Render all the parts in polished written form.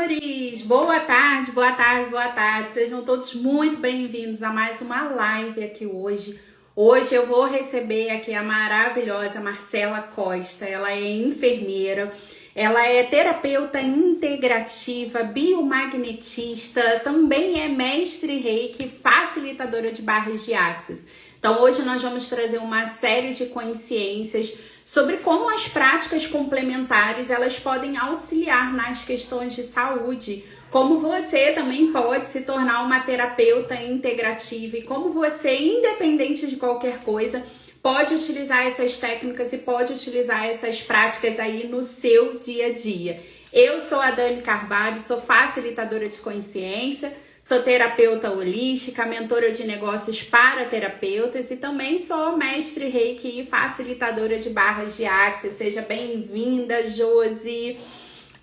amores! Boa tarde, boa tarde, boa tarde. Sejam todos muito bem-vindos a mais uma live aqui hoje. Hoje eu vou receber aqui a maravilhosa Marcela Costa. Ela é enfermeira, ela é terapeuta integrativa, biomagnetista, também é mestre Reiki, facilitadora de barras de axis. Então hoje nós vamos trazer uma série de consciências sobre como as práticas complementares elas podem auxiliar nas questões de saúde, como você também pode se tornar uma terapeuta integrativa e como você, independente de qualquer coisa, pode utilizar essas técnicas e pode utilizar essas práticas aí no seu dia a dia. Eu sou a Dani Carvalho, sou facilitadora de consciência, sou terapeuta holística, mentora de negócios para terapeutas e também sou mestre Reiki e facilitadora de barras de axis. Seja bem-vinda, Josi.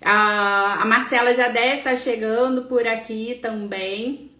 A Marcela já deve estar chegando por aqui também.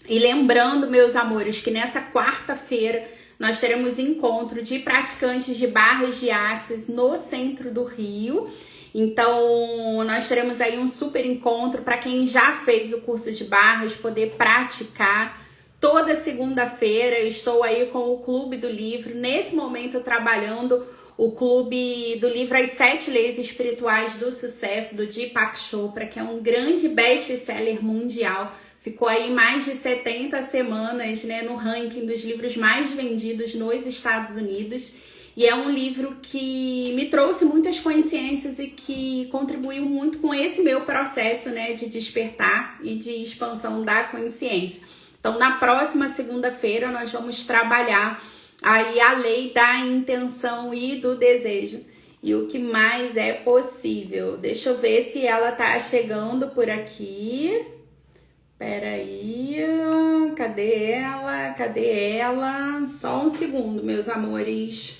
E lembrando, meus amores, que nessa quarta-feira nós teremos encontro de praticantes de barras de axis no centro do Rio. Então, nós teremos aí um super encontro para quem já fez o curso de barras, poder praticar. Toda segunda-feira estou aí com o Clube do Livro, nesse momento trabalhando o Clube do Livro As 7 Leis Espirituais do Sucesso, do Deepak Chopra, que é um grande best-seller mundial. Ficou aí mais de 70 semanas, né, no ranking dos livros mais vendidos nos Estados Unidos. E é um livro que me trouxe muitas consciências e que contribuiu muito com esse meu processo, né, de despertar e de expansão da consciência. Então, na próxima segunda-feira, nós vamos trabalhar aí a lei da intenção e do desejo. E o que mais é possível. Deixa eu ver se ela tá chegando por aqui. Peraí, cadê ela? Cadê ela? Só um segundo, meus amores.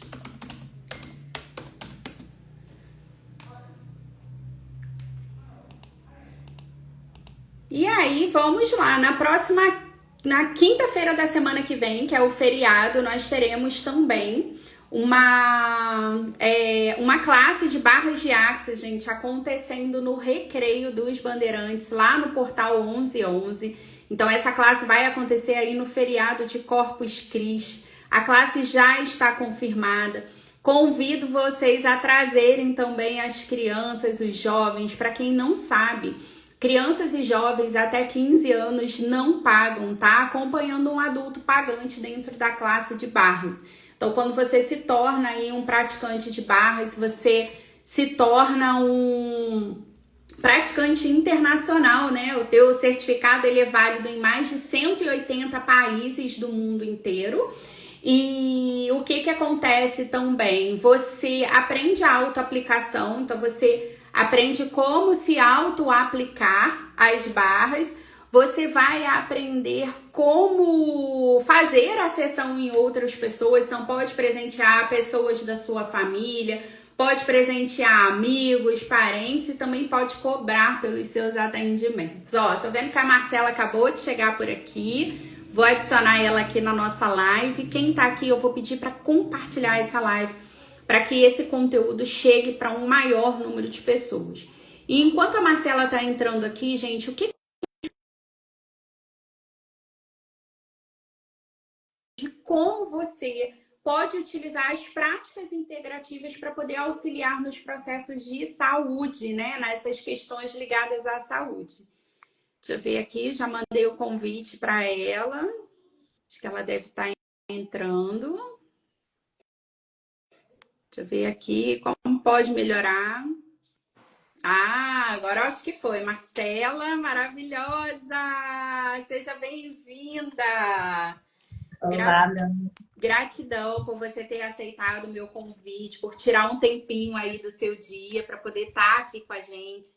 E aí, vamos lá. Na quinta-feira da semana que vem, que é o feriado, nós teremos também uma classe de barras de axis, gente, acontecendo no Recreio dos Bandeirantes, lá no portal 1111. Então, essa classe vai acontecer aí no feriado de Corpus Christi. A classe já está confirmada. Convido vocês a trazerem também as crianças, os jovens. Para quem não sabe, crianças e jovens até 15 anos não pagam, tá? Acompanhando um adulto pagante dentro da classe de barras. Então, quando você se torna aí um praticante de barras, você se torna um praticante internacional, né? O teu certificado ele é válido em mais de 180 países do mundo inteiro. E o que acontece também? Você aprende a autoaplicação, então você aprende como se auto-aplicar as barras. Você vai aprender como fazer a sessão em outras pessoas. Então, pode presentear pessoas da sua família, pode presentear amigos, parentes e também pode cobrar pelos seus atendimentos. Ó, tô vendo que a Marcela acabou de chegar por aqui. Vou adicionar ela aqui na nossa live. Quem tá aqui, eu vou pedir para compartilhar essa live, para que esse conteúdo chegue para um maior número de pessoas. E enquanto a Marcela está entrando aqui, gente, o que de como você pode utilizar as práticas integrativas para poder auxiliar nos processos de saúde, né? Nessas questões ligadas à saúde. Deixa eu ver aqui, já mandei o convite para ela. Acho que ela deve estar entrando. Deixa eu ver aqui como pode melhorar. Ah, agora eu acho que foi. Marcela, maravilhosa! Seja bem-vinda! Olá, Gratidão por você ter aceitado o meu convite, por tirar um tempinho aí do seu dia para poder estar aqui com a gente,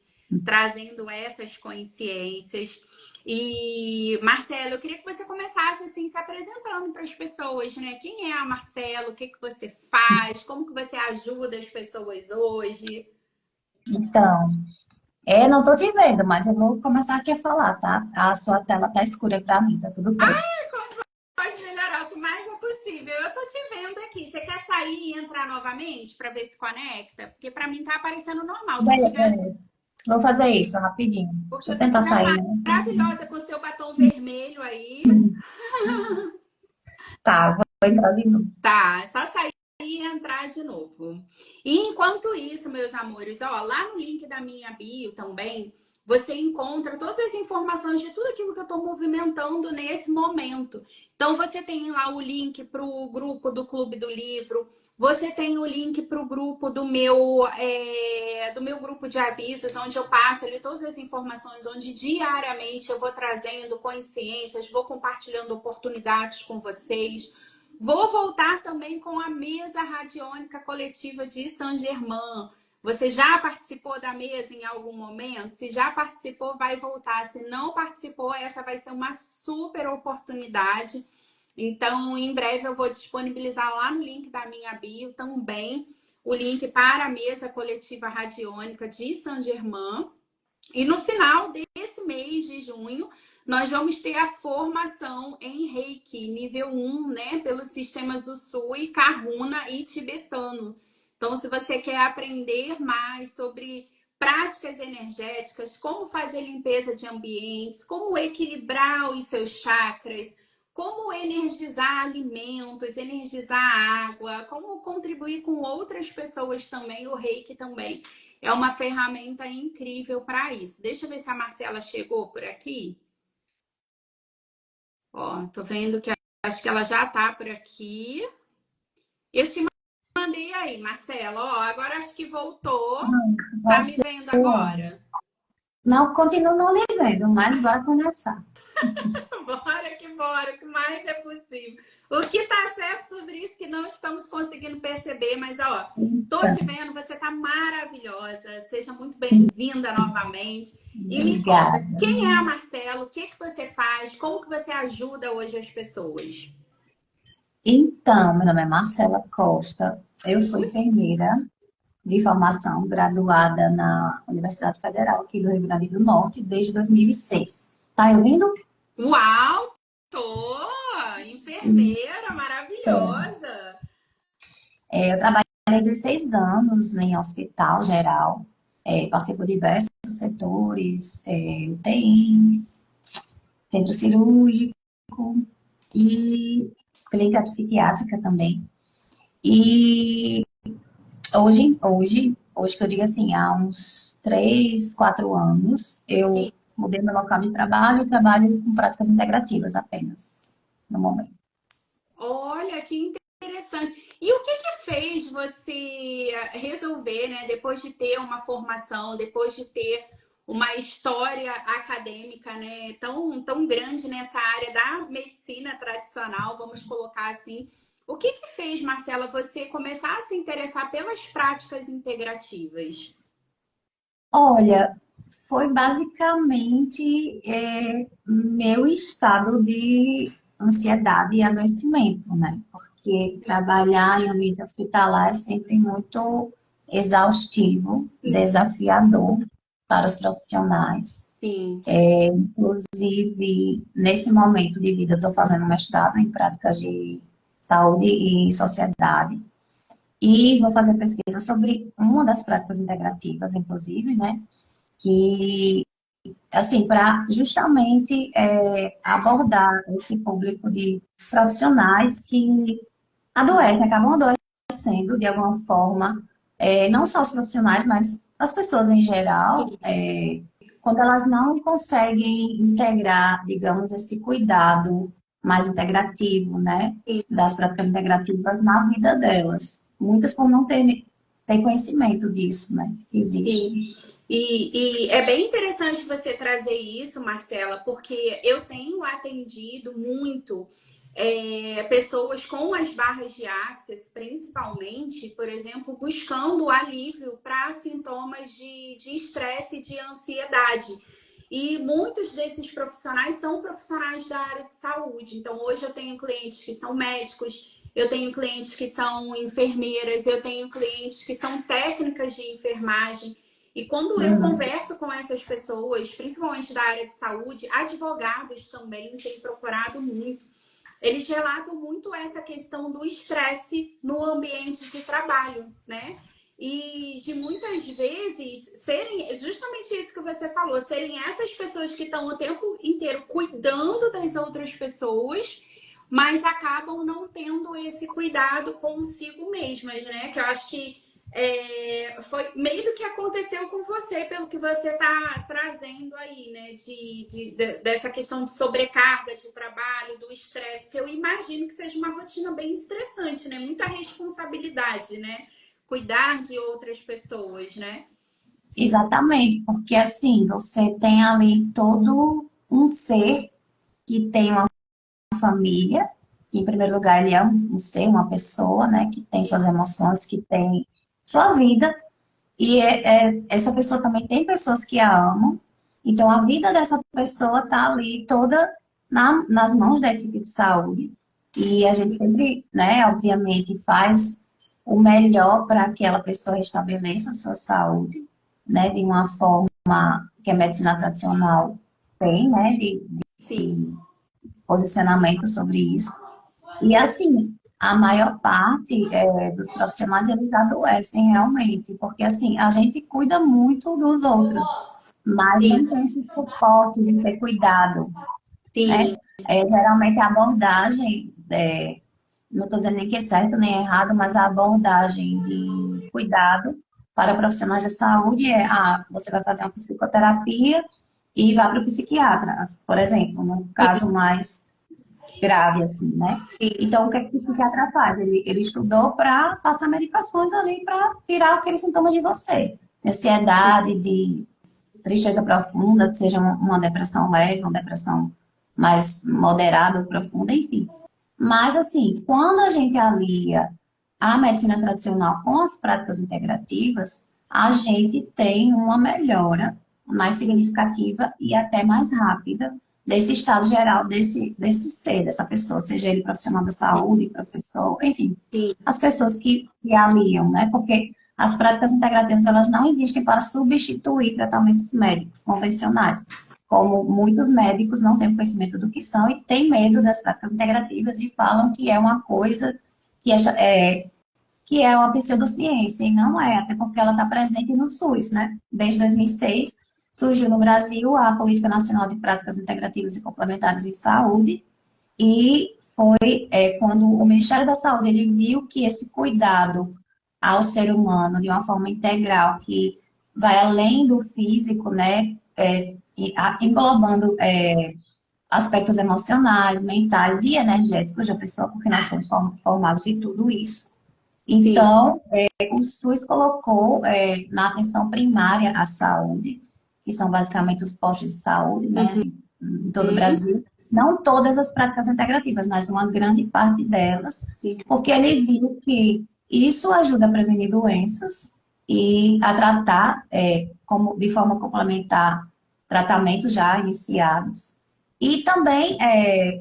trazendo essas consciências. E, Marcela, eu queria que você começasse assim, se apresentando para as pessoas, né? Quem é a Marcela? O que você faz? Como que você ajuda as pessoas hoje? então, não tô te vendo, mas eu vou começar aqui a falar, tá? A sua tela tá escura pra mim, tá tudo bem. Como pode melhorar o que mais é possível? Eu tô te vendo aqui. Você quer sair e entrar novamente para ver se conecta? Porque para mim tá aparecendo normal. Tô te vendo. Vou fazer isso rapidinho. Porque Deixa eu quando tu tentar estiver sair. maravilhosa com o seu batom vermelho aí, Tá, vou entrar de novo. tá, é só sair e entrar de novo. E enquanto isso, meus amores, ó, lá no link da minha bio também, você encontra todas as informações de tudo aquilo que eu estou movimentando nesse momento. Então, você tem lá o link para o grupo do Clube do Livro, você tem o link para o grupo do meu grupo de avisos, onde eu passo ali todas as informações, onde diariamente eu vou trazendo consciências, vou compartilhando oportunidades com vocês. Vou voltar também com a mesa radiônica coletiva de Saint-Germain. Você já participou da mesa em algum momento? Se já participou, vai voltar. Se não participou, essa vai ser uma super oportunidade. Então, em breve eu vou disponibilizar lá no link da minha bio também o link para a mesa coletiva radiônica de Saint-Germain. E no final desse mês de junho, nós vamos ter a formação em Reiki, nível 1, né? Pelos sistemas Usui, Kahuna e tibetano. Então, se você quer aprender mais sobre práticas energéticas, como fazer limpeza de ambientes, como equilibrar os seus chakras, como energizar alimentos, energizar água, como contribuir com outras pessoas também, o Reiki também é uma ferramenta incrível para isso. Deixa eu ver se a Marcela chegou por aqui. Ó, tô vendo que acho que ela já tá por aqui. Eu te mandei aí, Marcela. Ó, agora acho que voltou. Tá me vendo Voltou. agora? Não, continuo não lhe vendo, mas bora começar. Bora, que mais é possível. O que tá certo sobre isso que não estamos conseguindo perceber, mas ó, tô te Então, vendo, você tá maravilhosa. Seja muito bem-vinda novamente. E me conta, obrigada. quem é a Marcela? O que que você faz? Como que você ajuda hoje as pessoas? Então, meu nome é Marcela Costa, eu sou enfermeira de formação, graduada na Universidade Federal aqui do Rio Grande do Norte desde 2006. Tá me ouvindo? Uau, tô! Enfermeira maravilhosa! Eu trabalhei 16 anos em hospital geral, passei por diversos setores, UTIs, centro cirúrgico e clínica psiquiátrica também. E hoje que eu digo assim, há uns 3, 4 anos, eu mudei meu local de trabalho e trabalho com práticas integrativas apenas, no momento. Olha, que interessante. E o que que fez você resolver, né, depois de ter uma formação, depois de ter uma história acadêmica, né, tão grande nessa área da medicina tradicional, vamos colocar assim, o que que fez, Marcela, você começar a se interessar pelas práticas integrativas? Olha, foi basicamente meu estado de ansiedade e adoecimento, né? Porque trabalhar em ambiente hospitalar é sempre muito exaustivo, desafiador para os profissionais. Sim, Inclusive, nesse momento de vida, estou fazendo mestrado em práticas de saúde e sociedade. E vou fazer pesquisa sobre uma das práticas integrativas, inclusive, né? Que, assim, para justamente abordar esse público de profissionais que adoecem, acabam adoecendo de alguma forma, não só os profissionais, mas as pessoas em geral, quando elas não conseguem integrar, digamos, esse cuidado mais integrativo, né, sim, das práticas integrativas na vida delas. Muitas por não ter conhecimento disso, né, que sim. existe. E é bem interessante você trazer isso, Marcela, porque eu tenho atendido muito pessoas com as barras de Access, principalmente, por exemplo, buscando alívio para sintomas de estresse e de ansiedade. E muitos desses profissionais são profissionais da área de saúde. Então, hoje eu tenho clientes que são médicos, eu tenho clientes que são enfermeiras, eu tenho clientes que são técnicas de enfermagem. E quando eu Uhum. converso com essas pessoas, principalmente da área de saúde, advogados também têm procurado muito. Eles relatam muito essa questão do estresse no ambiente de trabalho, né? e de muitas vezes serem justamente isso que você falou, serem essas pessoas que estão o tempo inteiro cuidando das outras pessoas, mas acabam não tendo esse cuidado consigo mesmas, né? Que eu acho que foi meio do que aconteceu com você, pelo que você está trazendo aí, né? Dessa questão de sobrecarga de trabalho, do estresse, porque eu imagino que seja uma rotina bem estressante, né? Muita responsabilidade, né? Cuidar de outras pessoas, né? Exatamente, porque assim, você tem ali todo um ser que tem uma família, que em primeiro lugar ele é um ser, uma pessoa, né, que tem suas emoções, que tem sua vida, e essa pessoa também tem pessoas que a amam, então a vida dessa pessoa está ali toda nas mãos da equipe de saúde, e a gente sempre, né, obviamente, faz o melhor para que aquela pessoa restabeleça a sua saúde, né, de uma forma que a medicina tradicional tem, né, Sim, posicionamento sobre isso. E assim, a maior parte dos profissionais, eles adoecem realmente, porque assim, a gente cuida muito dos outros, mas sim, não tem esse suporte de ser cuidado, sim, né? Geralmente a abordagem, não estou dizendo nem que é certo nem errado, mas a abordagem de cuidado para profissionais de saúde você vai fazer uma psicoterapia e vai para o psiquiatra, por exemplo, no caso mais grave, assim, né? sim, Então, o que é que o psiquiatra faz? Ele estudou para passar medicações ali para tirar aqueles sintomas de você. De ansiedade, de tristeza profunda, que seja uma depressão leve, uma depressão mais moderada ou profunda, enfim. Mas, assim, quando a gente alia a medicina tradicional com as práticas integrativas, a gente tem uma melhora mais significativa e até mais rápida desse estado geral desse ser, dessa pessoa, seja ele profissional da saúde, professor, enfim, sim, as pessoas que aliam, né? Porque as práticas integrativas, elas não existem para substituir tratamentos médicos convencionais, como muitos médicos não têm conhecimento do que são e têm medo das práticas integrativas e falam que é uma coisa que que é uma pseudociência, e não é, até porque ela está presente no SUS, né? Desde 2006, surgiu no Brasil a Política Nacional de Práticas Integrativas e Complementares em Saúde, e foi quando o Ministério da Saúde ele viu que esse cuidado ao ser humano de uma forma integral, que vai além do físico, né? Englobando aspectos emocionais, mentais e energéticos da pessoa, porque nós somos formados de tudo isso. sim, Então, o SUS colocou na atenção primária a saúde, que são basicamente os postos de saúde, né, em todo o uhum, Brasil. Não todas as práticas integrativas, mas uma grande parte delas, sim, porque ele viu que isso ajuda a prevenir doenças e a tratar de forma complementar tratamentos já iniciados. E também,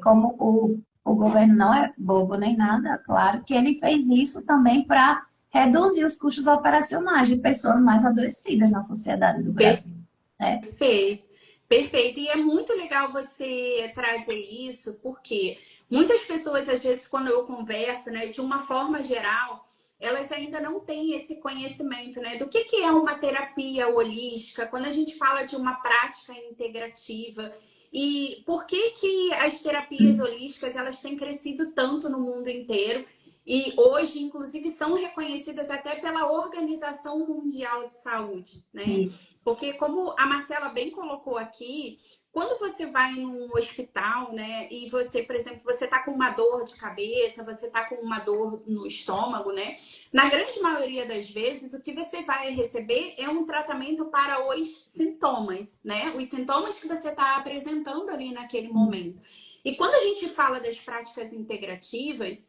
como o governo não é bobo nem nada, claro que ele fez isso também para reduzir os custos operacionais de pessoas mais adoecidas na sociedade do Brasil, né? perfeito, perfeito. E é muito legal você trazer isso, porque muitas pessoas, às vezes, quando eu converso, né, de uma forma geral, elas ainda não têm esse conhecimento, né, do que é uma terapia holística, quando a gente fala de uma prática integrativa. E por que que as terapias holísticas elas têm crescido tanto no mundo inteiro e hoje, inclusive, são reconhecidas até pela Organização Mundial de Saúde, né? Isso. Porque, como a Marcela bem colocou aqui, quando você vai num hospital, né, e você, por exemplo, você tá com uma dor de cabeça, você tá com uma dor no estômago, né, na grande maioria das vezes, o que você vai receber é um tratamento para os sintomas, né, os sintomas que você está apresentando ali naquele momento. E quando a gente fala das práticas integrativas,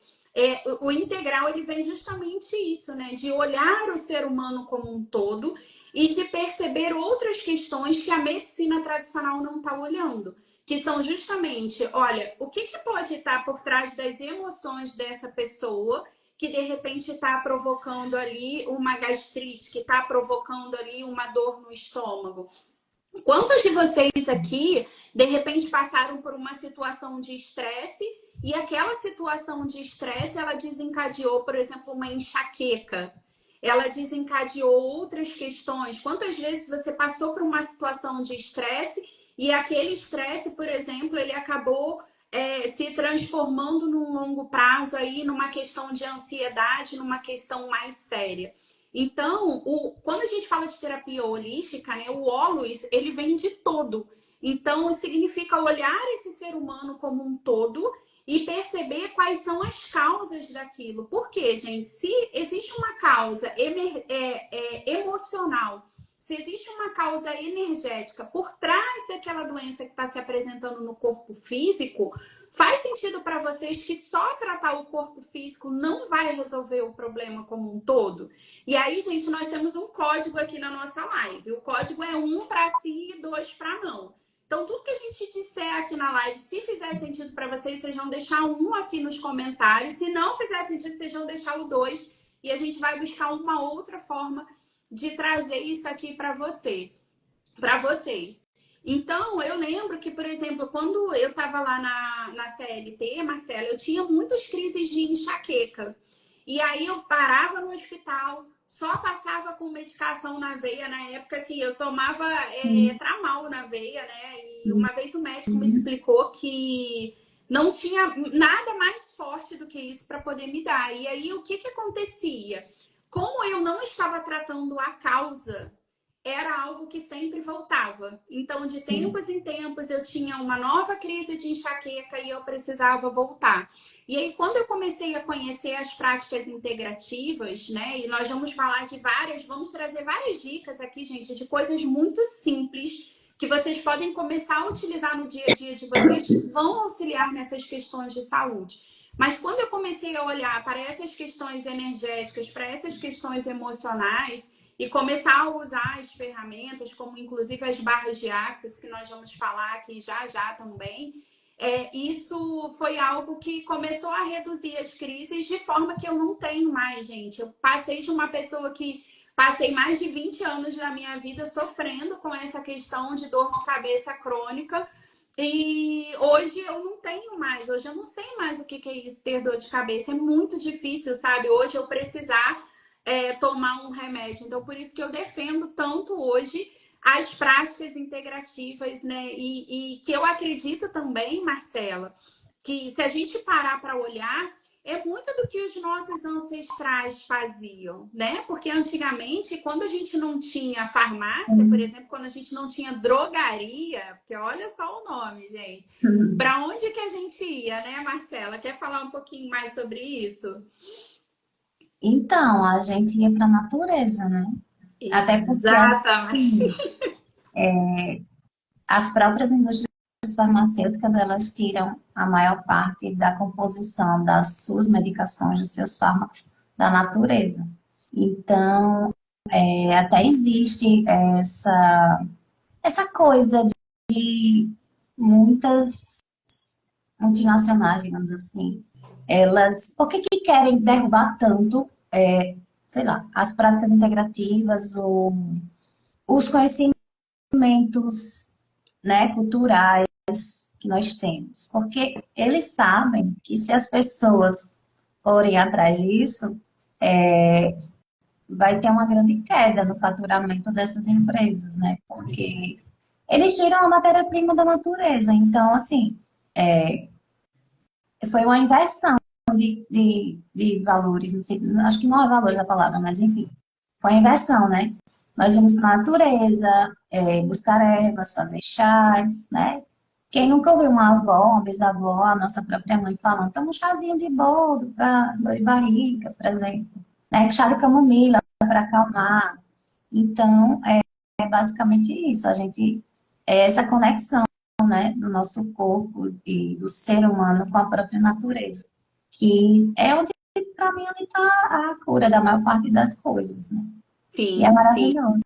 o integral ele vem justamente isso, né? De olhar o ser humano como um todo e de perceber outras questões que a medicina tradicional não está olhando, que são justamente, olha, o que pode estar por trás das emoções dessa pessoa que de repente está provocando ali uma gastrite, que está provocando ali uma dor no estômago. Quantos de vocês aqui, de repente, passaram por uma situação de estresse e aquela situação de estresse, ela desencadeou, por exemplo, uma enxaqueca? ela desencadeou outras questões? Quantas vezes você passou por uma situação de estresse e aquele estresse, por exemplo, ele acabou se transformando num longo prazo aí numa questão de ansiedade, numa questão mais séria. Então, quando a gente fala de terapia holística, né, o holus, ele vem de todo. Então, significa olhar esse ser humano como um todo e perceber quais são as causas daquilo. Por quê, gente? Se existe uma causa emocional, se existe uma causa energética por trás daquela doença que está se apresentando no corpo físico, faz sentido para vocês que só tratar o corpo físico não vai resolver o problema como um todo? E aí, gente, nós temos um código aqui na nossa live. O código é 1 para sim e 2 para não. Então, tudo que a gente disser aqui na live, se fizer sentido para vocês, vocês vão deixar um aqui nos comentários. Se não fizer sentido, vocês vão deixar o 2. E a gente vai buscar uma outra forma de trazer isso aqui para vocês. Então, eu lembro que, por exemplo, quando eu estava lá na CLT, Marcela, eu tinha muitas crises de enxaqueca. E aí eu parava no hospital, só passava com medicação na veia. Na época, assim, eu tomava Tramal na veia, né? E uma vez o médico me explicou que não tinha nada mais forte do que isso para poder me dar. E aí, o que acontecia? Como eu não estava tratando a causa, era algo que sempre voltava. Então, de tempos em tempos, eu tinha uma nova crise de enxaqueca e eu precisava voltar. E aí, quando eu comecei a conhecer as práticas integrativas, né? E nós vamos falar vamos trazer várias dicas aqui, gente, de coisas muito simples que vocês podem começar a utilizar no dia a dia de vocês, que vão auxiliar nessas questões de saúde. Mas quando eu comecei a olhar para essas questões energéticas, para essas questões emocionais, e começar a usar as ferramentas, como inclusive as barras de Access, que nós vamos falar aqui já também, isso foi algo que começou a reduzir as crises de forma que eu não tenho mais, gente. Eu passei de uma pessoa que passei mais de 20 anos da minha vida sofrendo com essa questão de dor de cabeça crônica. E hoje eu não tenho mais, hoje eu não sei mais o que é isso, ter dor de cabeça. É muito difícil, sabe? Hoje eu precisar tomar um remédio. Então, por isso que eu defendo tanto hoje as práticas integrativas, né? E que eu acredito também, Marcela, que se a gente parar para olhar, é muito do que os nossos ancestrais faziam, né? Porque antigamente, quando a gente não tinha farmácia, por exemplo, quando a gente não tinha drogaria, porque olha só o nome, gente. Para onde que a gente ia, né, Marcela? Quer falar um pouquinho mais sobre isso? Então, a gente ia para a natureza, né? Até porque Exatamente. as próprias indústrias farmacêuticas, elas tiram a maior parte da composição das suas medicações, dos seus fármacos, da natureza. Então, até existe essa coisa de muitas multinacionais, digamos assim, elas, por que querem derrubar tanto, sei lá, as práticas integrativas, ou os conhecimentos, né, culturais que nós temos? Porque eles sabem que se as pessoas forem atrás disso, vai ter uma grande queda no faturamento dessas empresas, né? Porque eles tiram a matéria-prima da natureza. Então, assim, foi uma inversão de valores, não sei, acho que não é valores a palavra, mas enfim, foi uma inversão, né? Nós íamos para a natureza, buscar ervas, fazer chás, né? Quem nunca ouviu uma avó, uma bisavó, a nossa própria mãe falando, toma um chazinho de boldo para dor de barriga, por exemplo, né? Chá de camomila para acalmar. Então, é basicamente isso, a gente, essa conexão, né, do nosso corpo e do ser humano com a própria natureza, que é onde, para mim, onde está a cura da maior parte das coisas, né? E é Sim, sim. maravilhoso.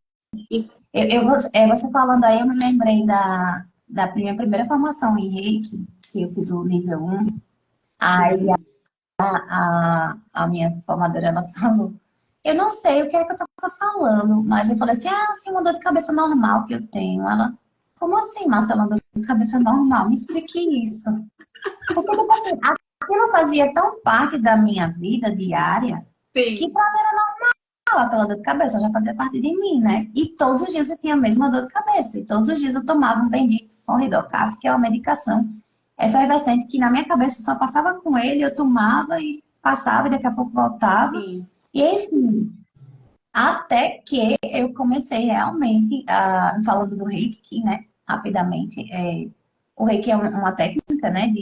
Você falando aí, eu me lembrei da minha primeira formação em Reiki, que eu fiz o nível 1. Aí a minha formadora, ela falou, eu não sei o que é que eu tô falando, mas eu falei assim, sim, uma dor de cabeça normal que eu tenho. Ela, como assim, Marcela, uma dor de cabeça normal? Me explique isso. Porque, tipo assim, aquilo fazia tão parte da minha vida diária, Sim. que pra mim era normal. normal, aquela dor de cabeça, já fazia parte de mim, né? E todos os dias eu tinha a mesma dor de cabeça. E todos os dias eu tomava um bendito Sonridocaf, que é uma medicação efervescente, que na minha cabeça só passava com ele, eu tomava e passava, e daqui a pouco voltava. Sim. E enfim, até que eu comecei realmente, falando do reiki, né? Rapidamente, o reiki é uma técnica, né?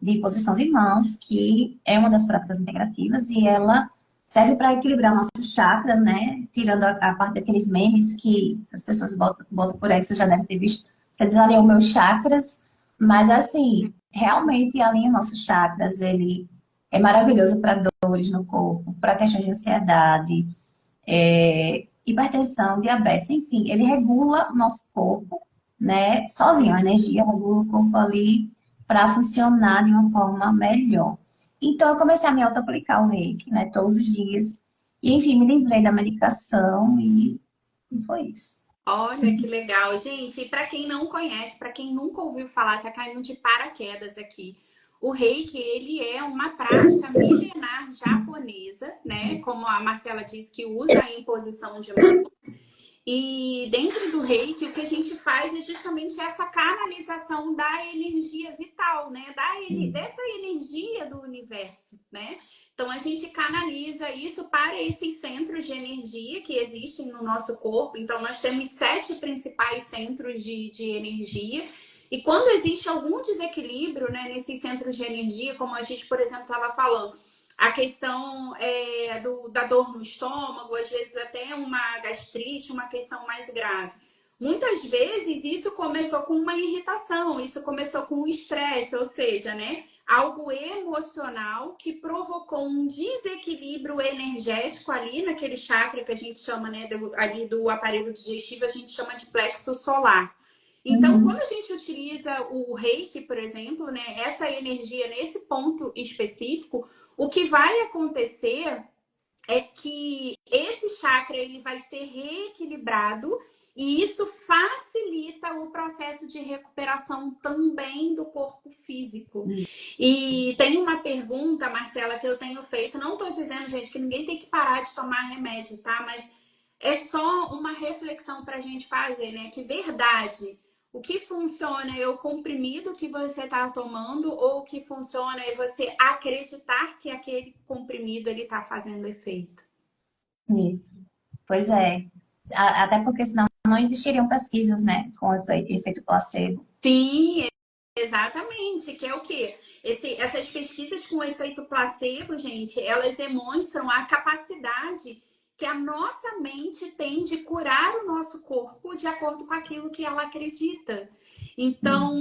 De posição de mãos, que é uma das práticas integrativas, e ela serve para equilibrar nossos chakras, né? Tirando a parte daqueles memes que as pessoas botam por aí, que você já deve ter visto. Você desalinhou meus chakras, mas assim, realmente alinha nossos chakras, ele é maravilhoso para dores no corpo, para questões de ansiedade, hipertensão, diabetes, enfim, ele regula o nosso corpo, né? Sozinho, a energia regula o corpo ali para funcionar de uma forma melhor. Então, eu comecei a me auto-aplicar o reiki, né? Todos os dias. E, enfim, me livrei da medicação e foi isso. Olha que legal, gente. E para quem não conhece, para quem nunca ouviu falar, tá caindo de paraquedas aqui. O Reiki, ele é uma prática milenar japonesa, né? Como a Marcela disse, que usa a imposição de mãos. E dentro do Reiki, o que a gente faz é justamente essa canalização da energia vital, né? Dessa energia do universo, né? Então a gente canaliza isso para esses centros de energia que existem no nosso corpo. Então nós temos 7 principais centros de energia. E quando existe algum desequilíbrio, né, nesses centros de energia, como a gente, por exemplo, estava falando, a questão da dor no estômago, às vezes até uma gastrite, uma questão mais grave. Muitas vezes isso começou com uma irritação, isso começou com um estresse, ou seja, né, algo emocional que provocou um desequilíbrio energético ali naquele chakra que a gente chama, né, ali do aparelho digestivo, a gente chama de plexo solar. Então, quando a gente utiliza o Reiki, por exemplo, né, essa energia nesse ponto específico, o que vai acontecer é que esse chakra ele vai ser reequilibrado e isso facilita o processo de recuperação também do corpo físico. E tem uma pergunta, Marcela, que eu tenho feito. Não estou dizendo, gente, que ninguém tem que parar de tomar remédio, tá? Mas é só uma reflexão para a gente fazer, né? Que verdade. O que funciona é o comprimido que você está tomando ou o que funciona é você acreditar que aquele comprimido ele está fazendo efeito. Isso. Pois é. Até porque senão não existiriam pesquisas, né, com efeito placebo. Sim, exatamente. Que é o quê? Essas pesquisas com efeito placebo, gente, elas demonstram a capacidade que a nossa mente tem de curar o nosso corpo de acordo com aquilo que ela acredita. Então,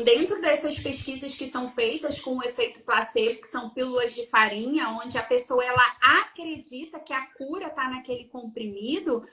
dentro dessas pesquisas que são feitas com o efeito placebo, que são pílulas de farinha, onde a pessoa ela acredita que a cura está naquele comprimido,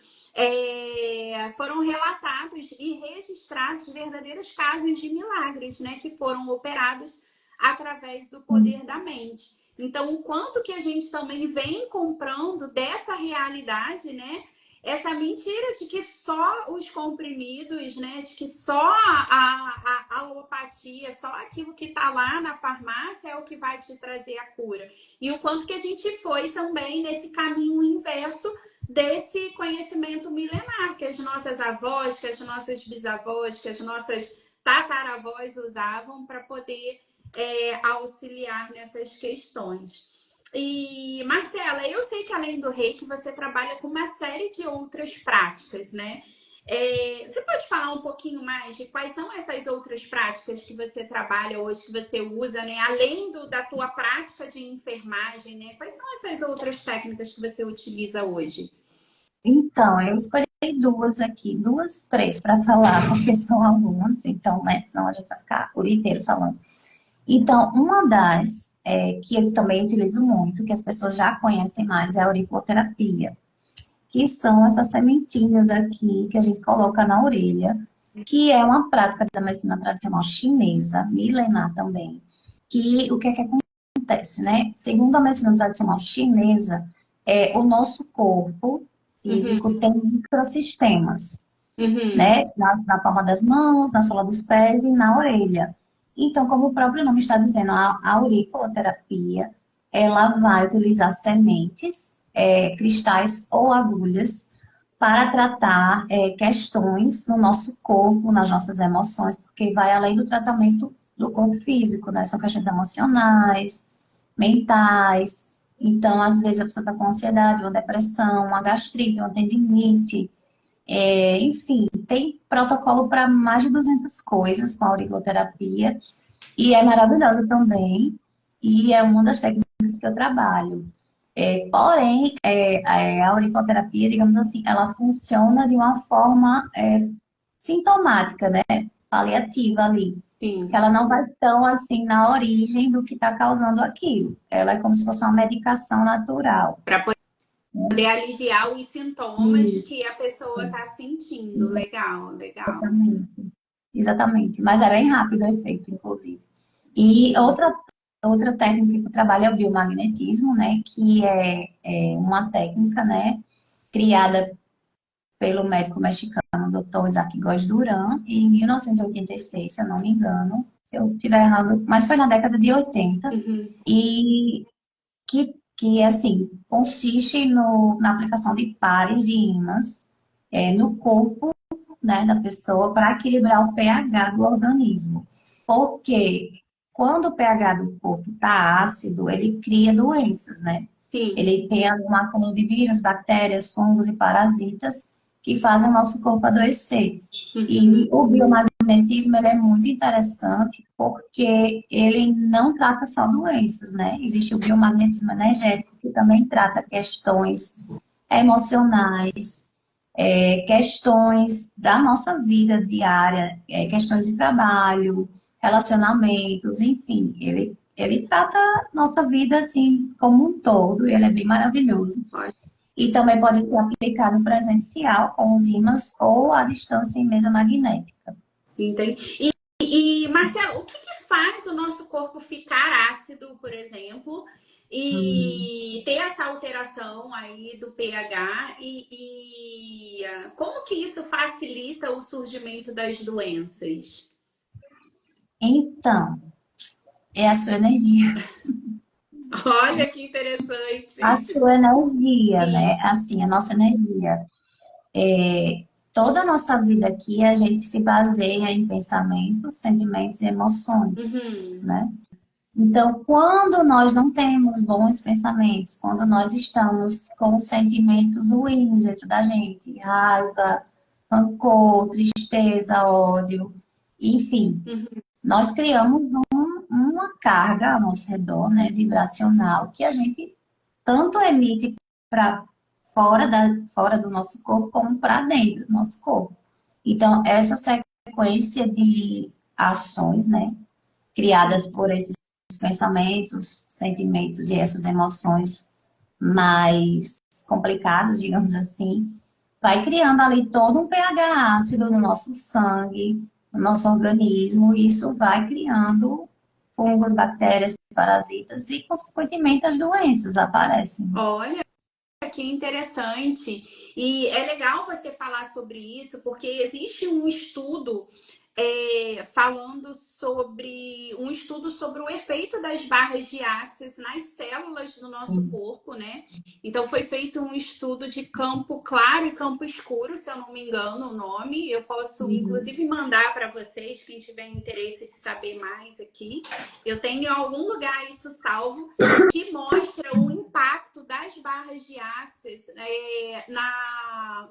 foram relatados e registrados verdadeiros casos de milagres, né, que foram operados através do poder da mente. Então, o quanto que a gente também vem comprando dessa realidade, né? Essa mentira de que só os comprimidos, né? De que só a alopatia, só aquilo que está lá na farmácia é o que vai te trazer a cura. E o quanto que a gente foi também nesse caminho inverso desse conhecimento milenar que as nossas avós, que as nossas bisavós, que as nossas tataravós usavam para poder auxiliar nessas questões. E, Marcela, eu sei que além do reiki, você trabalha com uma série de outras práticas, né? Você pode falar um pouquinho mais de quais são essas outras práticas que você trabalha hoje, que você usa, né? Além da tua prática de enfermagem, né? Quais são essas outras técnicas que você utiliza hoje? Então, eu escolhi duas aqui, duas, três para falar, porque são algumas, então, né, senão a gente vai ficar o dia inteiro falando. Então, uma das que eu também utilizo muito, que as pessoas já conhecem mais, é a auriculoterapia, que são essas sementinhas aqui que a gente coloca na orelha, que é uma prática da medicina tradicional chinesa, milenar também, que o que é que acontece, né? Segundo a medicina tradicional chinesa, o nosso corpo físico tem microsistemas, né? Na palma das mãos, na sola dos pés e na orelha. Então, como o próprio nome está dizendo, a auriculoterapia, ela vai utilizar sementes cristais ou agulhas para tratar questões no nosso corpo, nas nossas emoções, porque vai além do tratamento do corpo físico, né? São questões emocionais, mentais. Então, às vezes, a pessoa está com ansiedade, uma depressão, uma gastrite, uma tendinite. Enfim, tem protocolo para mais de 200 coisas com a auriculoterapia. E é maravilhosa também. E é uma das técnicas que eu trabalho. Porém, a auriculoterapia, digamos assim, ela funciona de uma forma sintomática, né? Paliativa ali. Sim. Que ela não vai tão assim na origem do que está causando aquilo. Ela é como se fosse uma medicação natural. Para poder aliviar os sintomas Isso, que a pessoa está sentindo. Legal, legal. exatamente. Exatamente. Mas é bem rápido o efeito, inclusive. E Sim. outra técnica que eu trabalho é o biomagnetismo, né? Que é uma técnica, né? Criada pelo médico mexicano Dr. Isaac Góes Duran, em 1986, se eu não me engano. Se eu estiver errado, mas foi na década de 80. Uhum. E que assim, consiste na aplicação de pares de ímãs no corpo, né, da pessoa para equilibrar o pH do organismo. Porque quando o pH do corpo está ácido, ele cria doenças, né? Sim. Ele tem um acúmulo de vírus, bactérias, fungos e parasitas que fazem o nosso corpo adoecer. Uhum. E o biomagnetismo ele é muito interessante porque ele não trata só doenças, né? Existe o biomagnetismo energético que também trata questões emocionais, questões da nossa vida diária, questões de trabalho, relacionamentos, enfim, ele trata nossa vida assim como um todo, e ele é bem maravilhoso. E também pode ser aplicado presencial com os ímãs ou à distância em mesa magnética. Entendi. E Marcelo, o que que faz o nosso corpo ficar ácido, por exemplo, e ter essa alteração aí do pH como que isso facilita o surgimento das doenças? Então, é a sua energia. Olha que interessante. A sua energia, Sim. né? Assim, a nossa energia. Toda a nossa vida aqui, a gente se baseia em pensamentos, sentimentos e emoções, Uhum. né? Então, quando nós não temos bons pensamentos, quando nós estamos com sentimentos ruins dentro da gente, raiva, rancor, tristeza, ódio, enfim, Uhum. nós criamos uma carga ao nosso redor, né, vibracional, que a gente tanto emite para fora do nosso corpo, como para dentro do nosso corpo. Então, essa sequência de ações, né, criadas Sim. por esses pensamentos, sentimentos e essas emoções mais complicadas, digamos assim, vai criando ali todo um pH ácido no nosso sangue, no nosso organismo, e isso vai criando fungos, bactérias, parasitas e, consequentemente, as doenças aparecem. Olha. Que interessante. E é legal você falar sobre isso, porque existe um estudo falando sobre um estudo sobre o efeito das barras de Axis nas células do nosso corpo, né? Então foi feito um estudo de campo claro e campo escuro, se eu não me engano o nome. Eu posso inclusive mandar para vocês, quem tiver interesse de saber mais aqui. Eu tenho em algum lugar isso salvo que mostra o impacto das barras de Axis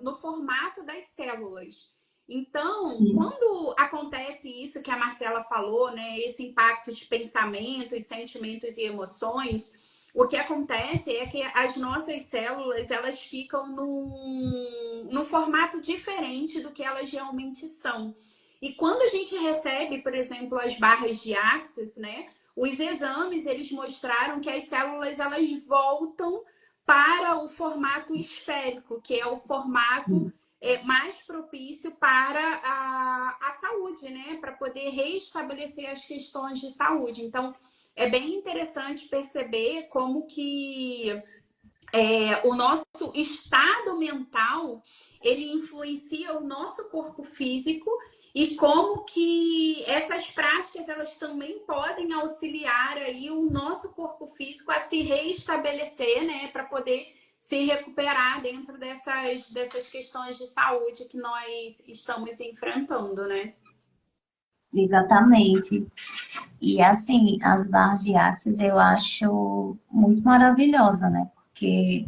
no formato das células. Então, Sim. quando acontece isso que a Marcela falou, né, esse impacto de pensamentos, sentimentos e emoções, o que acontece é que as nossas células elas ficam num formato diferente do que elas realmente são. E quando a gente recebe, por exemplo, as barras de Axis, né, os exames eles mostraram que as células elas voltam para o formato esférico, que é o formato mais propício para a saúde, né? Para poder reestabelecer as questões de saúde. Então, é bem interessante perceber como que o nosso estado mental ele influencia o nosso corpo físico e como que essas práticas elas também podem auxiliar aí o nosso corpo físico a se reestabelecer, né, para poder se recuperar dentro dessas questões de saúde que nós estamos enfrentando, né? Exatamente. E assim, as barras de Axis eu acho muito maravilhosa, né? Porque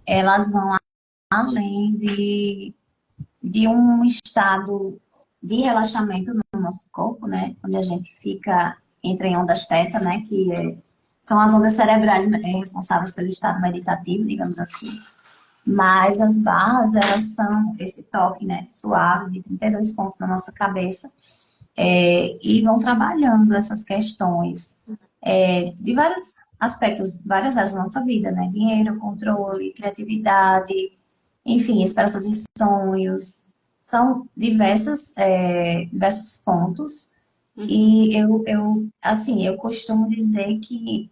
elas vão além de um estado de relaxamento no nosso corpo, né? Onde a gente fica, entra em ondas teta, né? São as ondas cerebrais responsáveis pelo estado meditativo, digamos assim. Mas as barras, elas são esse toque, né? Suave, de 32 pontos na nossa cabeça, e vão trabalhando essas questões de vários aspectos, várias áreas da nossa vida, né? Dinheiro, controle, criatividade, enfim, esperanças e sonhos. São diversos pontos. E assim, eu costumo dizer que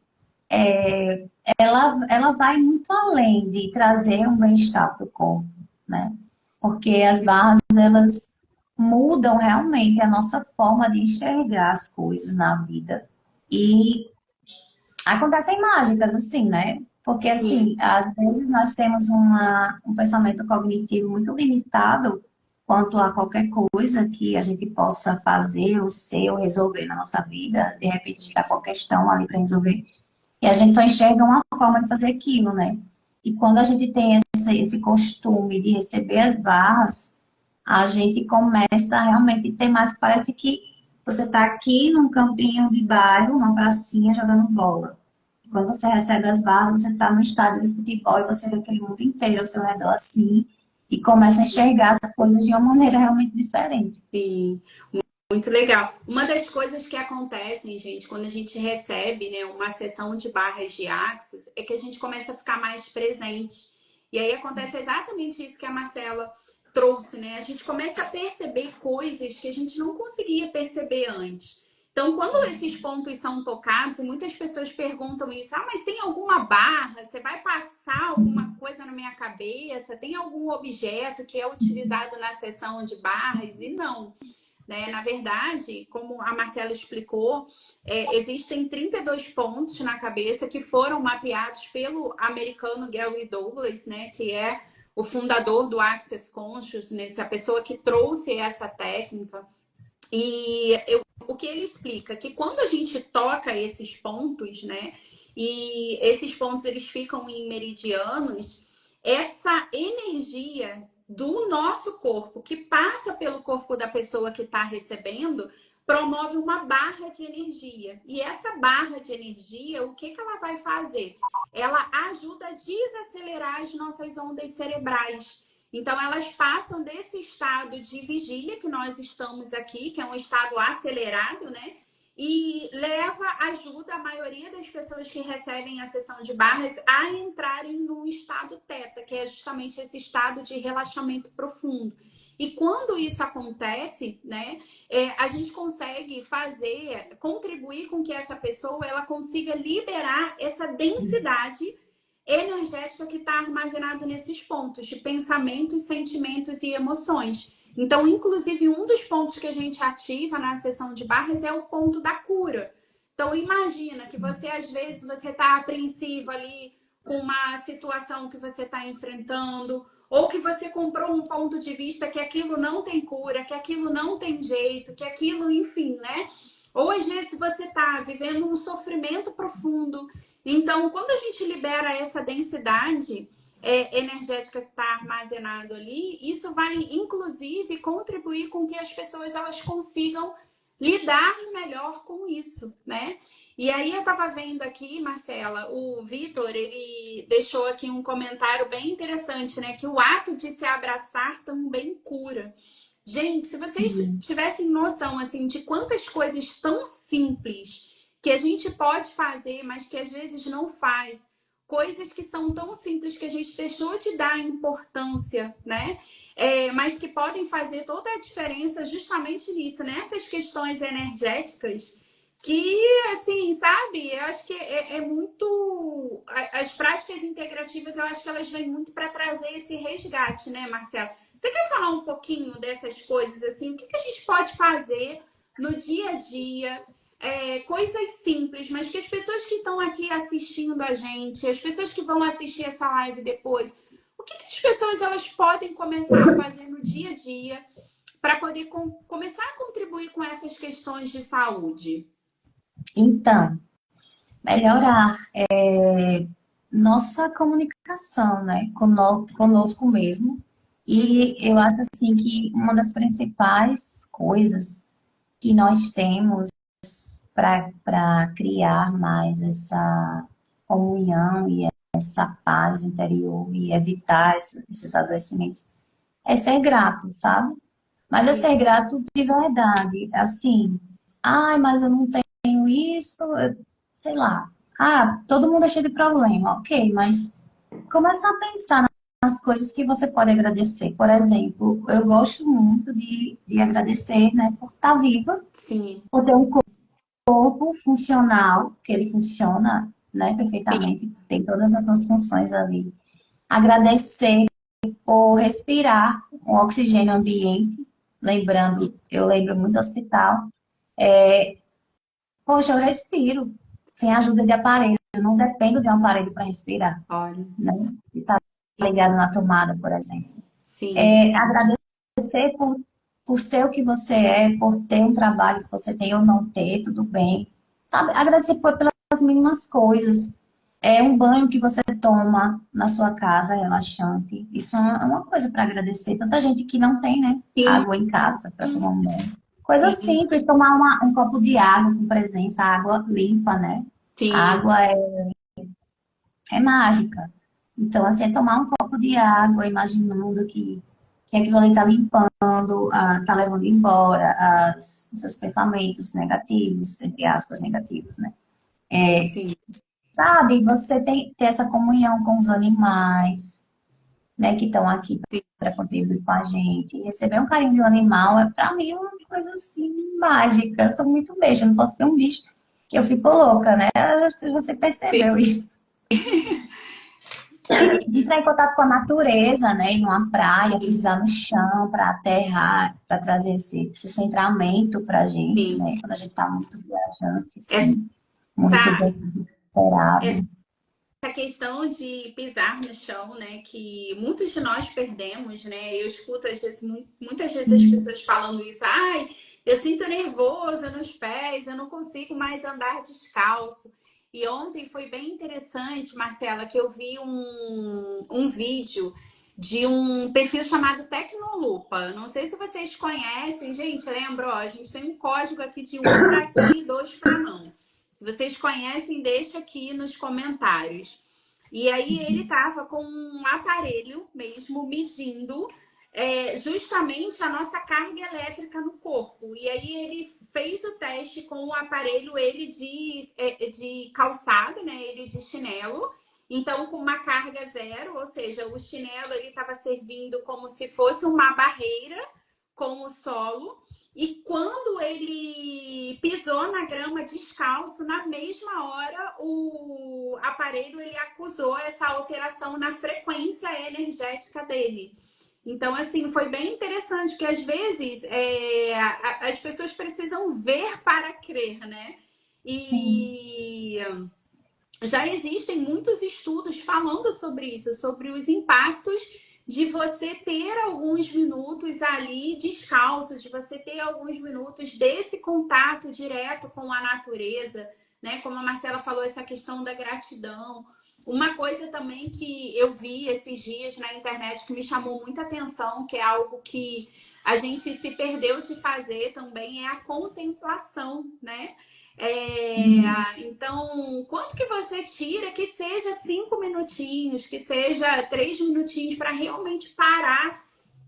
ela vai muito além de trazer um bem-estar para o corpo, né? Porque as barras, elas mudam realmente a nossa forma de enxergar as coisas na vida. E acontecem mágicas, assim, né? Porque, assim, Sim. às vezes nós temos um pensamento cognitivo muito limitado quanto a qualquer coisa que a gente possa fazer, ou ser, ou resolver na nossa vida. De repente, a gente está com uma questão ali para resolver. E a gente só enxerga uma forma de fazer aquilo, né? E quando a gente tem esse costume de receber as barras, a gente começa a realmente ter mais. Parece que você está aqui num campinho de bairro, numa pracinha, jogando bola. Quando você recebe as barras, você está no estádio de futebol e você vê aquele mundo inteiro ao seu redor assim, e começa a enxergar as coisas de uma maneira realmente diferente. Sim. Muito legal. Uma das coisas que acontecem, gente, quando a gente recebe, né, uma sessão de barras de Axis, é que a gente começa a ficar mais presente. E aí acontece exatamente isso que a Marcela trouxe, né? A gente começa a perceber coisas que a gente não conseguia perceber antes. Então, quando esses pontos são tocados, e muitas pessoas perguntam isso, ah, mas tem alguma barra? Você vai passar alguma coisa na minha cabeça? Tem algum objeto que é utilizado na sessão de barras? E não. Né? Na verdade, como a Marcela explicou, existem 32 pontos na cabeça que foram mapeados pelo americano Gary Douglas, né? Que é o fundador do Access Consciousness, a pessoa que trouxe essa técnica. E o que ele explica? Que quando a gente toca esses pontos, né? E esses pontos eles ficam em meridianos, essa energia do nosso corpo, que passa pelo corpo da pessoa que está recebendo, promove uma barra de energia. E essa barra de energia, o que ela vai fazer? Ela ajuda a desacelerar as nossas ondas cerebrais. Então, elas passam desse estado de vigília que nós estamos aqui, que é um estado acelerado, né? E ajuda a maioria das pessoas que recebem a sessão de barras a entrarem no estado teta, que é justamente esse estado de relaxamento profundo. E quando isso acontece, né, a gente consegue contribuir com que essa pessoa ela consiga liberar essa densidade energética que está armazenado nesses pontos de pensamentos, sentimentos e emoções. Então, inclusive, um dos pontos que a gente ativa na sessão de barras é o ponto da cura. Então, imagina que você, às vezes, você está apreensivo ali com uma situação que você está enfrentando, ou que você comprou um ponto de vista que aquilo não tem cura, que aquilo não tem jeito, que aquilo, enfim, né? Ou às vezes você está vivendo um sofrimento profundo. Então, quando a gente libera essa densidade energética que está armazenado ali, isso vai, inclusive, contribuir com que as pessoas elas consigam lidar melhor com isso, né? E aí eu estava vendo aqui, Marcela, o Vitor, ele deixou aqui um comentário bem interessante, né? Que o ato de se abraçar também cura. Gente, se vocês tivessem noção, assim, de quantas coisas tão simples que a gente pode fazer, mas que às vezes não faz, coisas que são tão simples que a gente deixou de dar importância, né? Mas que podem fazer toda a diferença justamente nisso, nessas questões energéticas que, assim, sabe, eu acho que é muito... As práticas integrativas, eu acho que elas vêm muito para trazer esse resgate, né, Marcelo? Você quer falar um pouquinho dessas coisas, assim? O que a gente pode fazer no dia a dia coisas simples, mas que as pessoas que estão aqui assistindo a gente, as pessoas que vão assistir essa live depois, o que as pessoas elas podem começar a fazer no dia a dia para poder começar a contribuir com essas questões de saúde? Então, melhorar nossa comunicação, né, conosco mesmo. E eu acho assim que uma das principais coisas que nós temos para criar mais essa comunhão e essa paz interior e evitar esses adoecimentos é ser grato, sabe? Mas é ser grato de verdade. Assim, ai, mas eu não tenho isso, sei lá. Ah, todo mundo é cheio de problema, ok, mas começa a pensar nas coisas que você pode agradecer. Por exemplo, eu gosto muito de agradecer, né, por estar viva, Sim, por ter um corpo funcional, que ele funciona, né, sim, perfeitamente, tem todas as suas funções ali. Agradecer por respirar o oxigênio ambiente, lembrando, eu lembro muito do hospital, poxa, eu respiro sem ajuda de aparelho, eu não dependo de um aparelho para respirar, olha, né? E tá ligado na tomada, por exemplo. sim, Agradecer por ser o que você é, por ter um trabalho que você tem ou não ter, tudo bem. Sabe? Agradecer pelas mínimas coisas. É um banho que você toma na sua casa, relaxante. Isso é uma coisa para agradecer. Tanta gente que não tem, né? sim, Água em casa para tomar um banho. Coisa sim, simples, tomar um copo de água com presença, água limpa, né? A sim, água é mágica. Então, assim, é tomar um copo de água, imaginando que aquilo ali está limpando, está levando embora os seus pensamentos negativos, entre aspas, negativos, né? sim, Sabe, você ter essa comunhão com os animais, né, que estão aqui sim. para contribuir com a gente. Receber um carinho de um animal é, para mim, uma coisa assim, mágica. Eu sou muito beijo, eu não posso ver um bicho que eu fico louca, né? Acho que você percebeu isso. De entrar em contato com a natureza, né? Ir numa praia, Sim, pisar no chão para aterrar, para trazer esse centramento para a gente, sim. né? Quando a gente está muito viajante, Essa, assim, muito desesperado. essa questão de pisar no chão, né, que muitos de nós perdemos, né? Eu escuto às vezes, muitas vezes as pessoas falando isso, ai, eu sinto nervoso nos pés, eu não consigo mais andar descalço. E ontem foi bem interessante, Marcela, que eu vi um vídeo de um perfil chamado Tecnolupa. Não sei se vocês conhecem, gente, lembra, ó, a gente tem um código aqui de um para sim e dois para não. Se vocês conhecem, deixa aqui nos comentários. E aí ele estava com um aparelho mesmo medindo justamente a nossa carga elétrica no corpo. E aí ele fez o teste com o aparelho, ele de calçado, né? Ele de chinelo. Então, com uma carga zero, ou seja, o chinelo ele estava servindo como se fosse uma barreira com o solo. E quando ele pisou na grama descalço, na mesma hora o aparelho ele acusou essa alteração na frequência energética dele. Então, assim, foi bem interessante, porque às vezes as pessoas precisam ver para crer, né? Sim. E já existem muitos estudos falando sobre isso, sobre os impactos de você ter alguns minutos ali descalço, de você ter alguns minutos desse contato direto com a natureza, né? Como a Marcela falou, essa questão da gratidão. Uma coisa também que eu vi esses dias na internet que me chamou muita atenção, que é algo que a gente se perdeu de fazer também, é a contemplação, né? Então, quanto que você tira que seja 5 minutinhos, que seja 3 minutinhos para realmente parar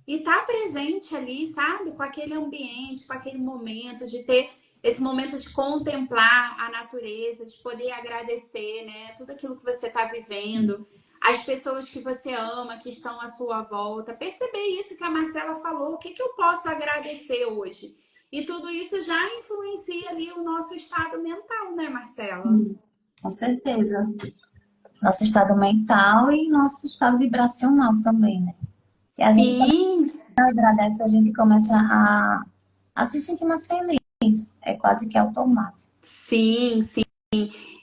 e estar presente ali, sabe? Com aquele ambiente, com aquele momento, de ter esse momento de contemplar a natureza, de poder agradecer, né? Tudo aquilo que você está vivendo, as pessoas que você ama, que estão à sua volta. Perceber isso que a Marcela falou, o que eu posso agradecer hoje? E tudo isso já influencia ali o nosso estado mental, né, Marcela? Com certeza. Nosso estado mental e nosso estado vibracional também, né? E a gente, quando Sim, agradece, a gente começa a se sentir mais feliz, é quase que automático. Sim, sim.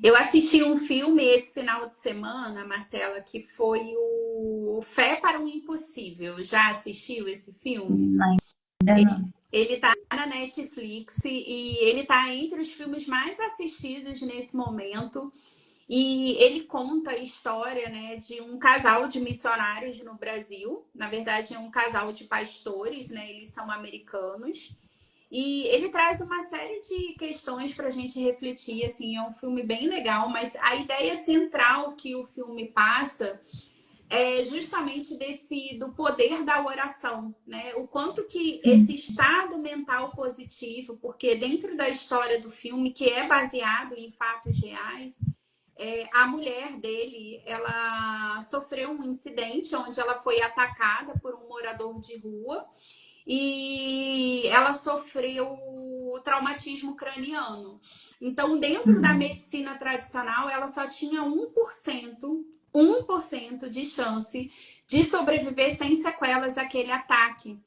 Eu assisti um filme esse final de semana, Marcela, que foi o Fé para o Impossível. Já assistiu esse filme? Ainda não. Ele tá na Netflix e ele tá entre os filmes mais assistidos nesse momento. E ele conta a história, né, de um casal de missionários no Brasil. Na verdade, é um casal de pastores, né? Eles são americanos. E ele traz uma série de questões para a gente refletir. Assim, é um filme bem legal, mas a ideia central que o filme passa é justamente do poder da oração, né? O quanto que esse estado mental positivo, porque dentro da história do filme, que é baseado em fatos reais, a mulher dele, ela sofreu um incidente onde ela foi atacada por um morador de rua e ela sofreu traumatismo craniano. Então, dentro da medicina tradicional, ela só tinha 1% de chance de sobreviver sem sequelas àquele ataque.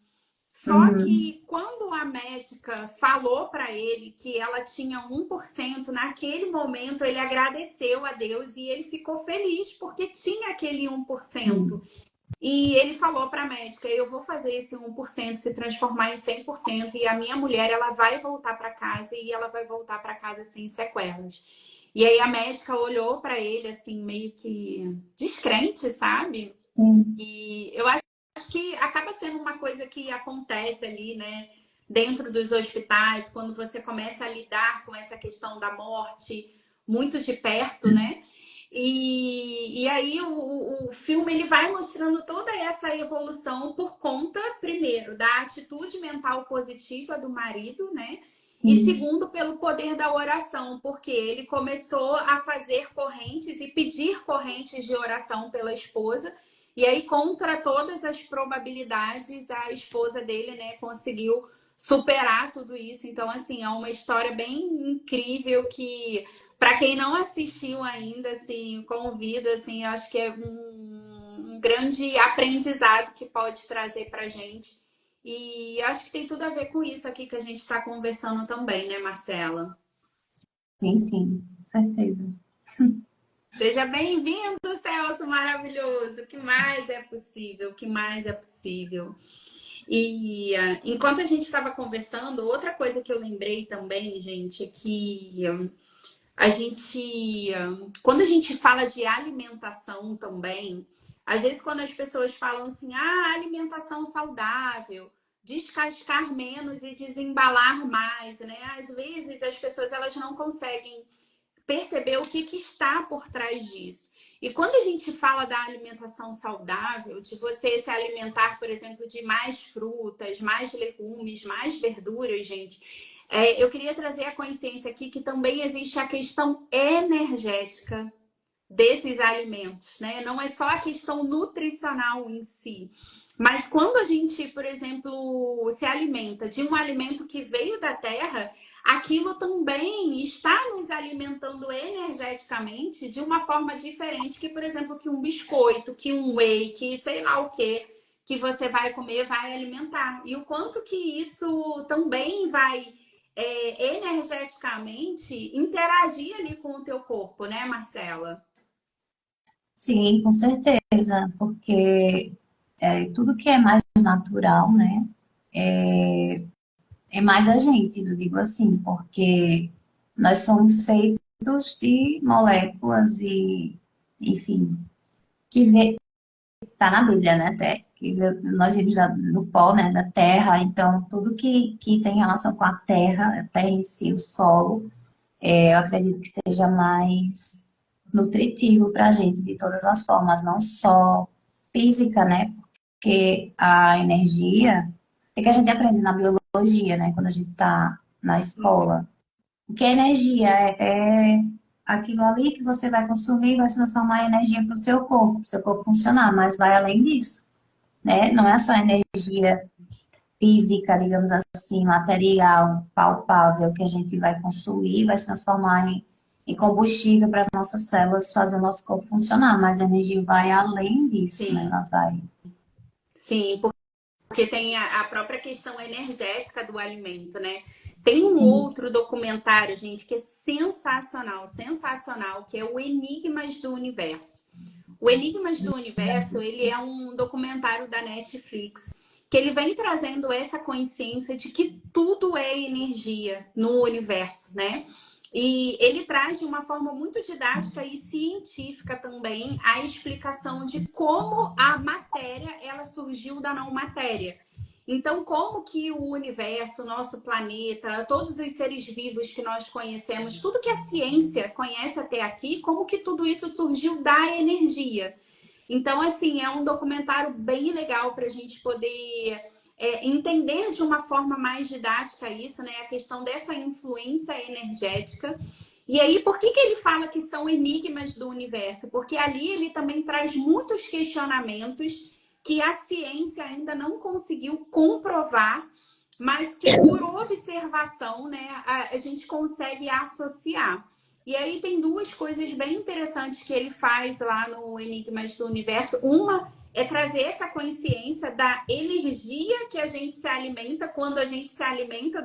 Só Uhum. que quando a médica falou para ele que ela tinha 1%, naquele momento ele agradeceu a Deus e ele ficou feliz porque tinha aquele 1%. Sim, E ele falou para a médica: eu vou fazer esse 1% se transformar em 100% e a minha mulher ela vai voltar para casa e ela vai voltar para casa sem sequelas. E aí a médica olhou para ele assim, meio que descrente, sabe? sim, E eu acho que acaba sendo uma coisa que acontece ali, né? Dentro dos hospitais, quando você começa a lidar com essa questão da morte muito de perto, né? E aí o filme ele vai mostrando toda essa evolução por conta, primeiro, da atitude mental positiva do marido, né? E sim, segundo, pelo poder da oração, porque ele começou a fazer correntes e pedir correntes de oração pela esposa. E aí, contra todas as probabilidades, a esposa dele, né, conseguiu superar tudo isso. Então, assim, é uma história bem incrível que para quem não assistiu ainda, assim, convido, assim, eu acho que é um grande aprendizado que pode trazer para gente. E acho que tem tudo a ver com isso aqui que a gente está conversando também, né, Marcela? sim, com certeza. Seja bem-vindo, Celso maravilhoso. O que mais é possível? O que mais é possível? E enquanto a gente estava conversando, outra coisa que eu lembrei também, gente, é que a gente, quando a gente fala de alimentação também, às vezes quando as pessoas falam assim, alimentação saudável, descascar menos e desembalar mais, né? Às vezes as pessoas elas não conseguem perceber o que está por trás disso. E quando a gente fala da alimentação saudável, de você se alimentar, por exemplo, de mais frutas, mais legumes, mais verduras, gente, eu queria trazer a consciência aqui que também existe a questão energética desses alimentos, né? Não é só a questão nutricional em si. Mas quando a gente, por exemplo, se alimenta de um alimento que veio da terra, aquilo também está nos alimentando energeticamente de uma forma diferente que, por exemplo, que um biscoito, que um whey, que sei lá o que você vai comer vai alimentar. E o quanto que isso também vai energeticamente interagir ali com o teu corpo, né, Marcela? Sim, com certeza, porque tudo que é mais natural, né, é mais a gente, eu digo assim, porque nós somos feitos de moléculas e, enfim, que tá na Bíblia, né, até, nós vivemos do pó, né, da terra, então tudo que tem relação com a terra em si, o solo, eu acredito que seja mais nutritivo para a gente de todas as formas, não só física, né? Porque a energia, é que a gente aprende na biologia, né? Quando a gente está na escola. O que é energia? É aquilo ali que você vai consumir, vai se transformar em energia para o seu corpo funcionar, mas vai além disso, né? Não é só energia física, digamos assim, material, palpável, que a gente vai consumir, vai se transformar em combustível para as nossas células fazer o nosso corpo funcionar, mas a energia vai além disso, né? Sim, Ela vai. sim, porque tem a própria questão energética do alimento, né? Tem um Sim. outro documentário, gente, que é sensacional, sensacional, que é o Enigmas do Universo. O Enigmas do Já Universo, ele disse. é um documentário da Netflix, que ele vem trazendo essa consciência de que tudo é energia no universo, né? E ele traz de uma forma muito didática e científica também a explicação de como a matéria ela surgiu da não matéria. Então, como que o universo, o nosso planeta, todos os seres vivos que nós conhecemos, tudo que a ciência conhece até aqui, como que tudo isso surgiu da energia. Então, assim, é um documentário bem legal para a gente poder entender de uma forma mais didática isso, né? A questão dessa influência energética. E aí, por que ele fala que são enigmas do universo? Porque ali ele também traz muitos questionamentos que a ciência ainda não conseguiu comprovar, mas que por observação, né, a gente consegue associar. E aí tem duas coisas bem interessantes que ele faz lá no Enigmas do Universo. Uma é trazer essa consciência da energia que a gente se alimenta quando a gente se alimenta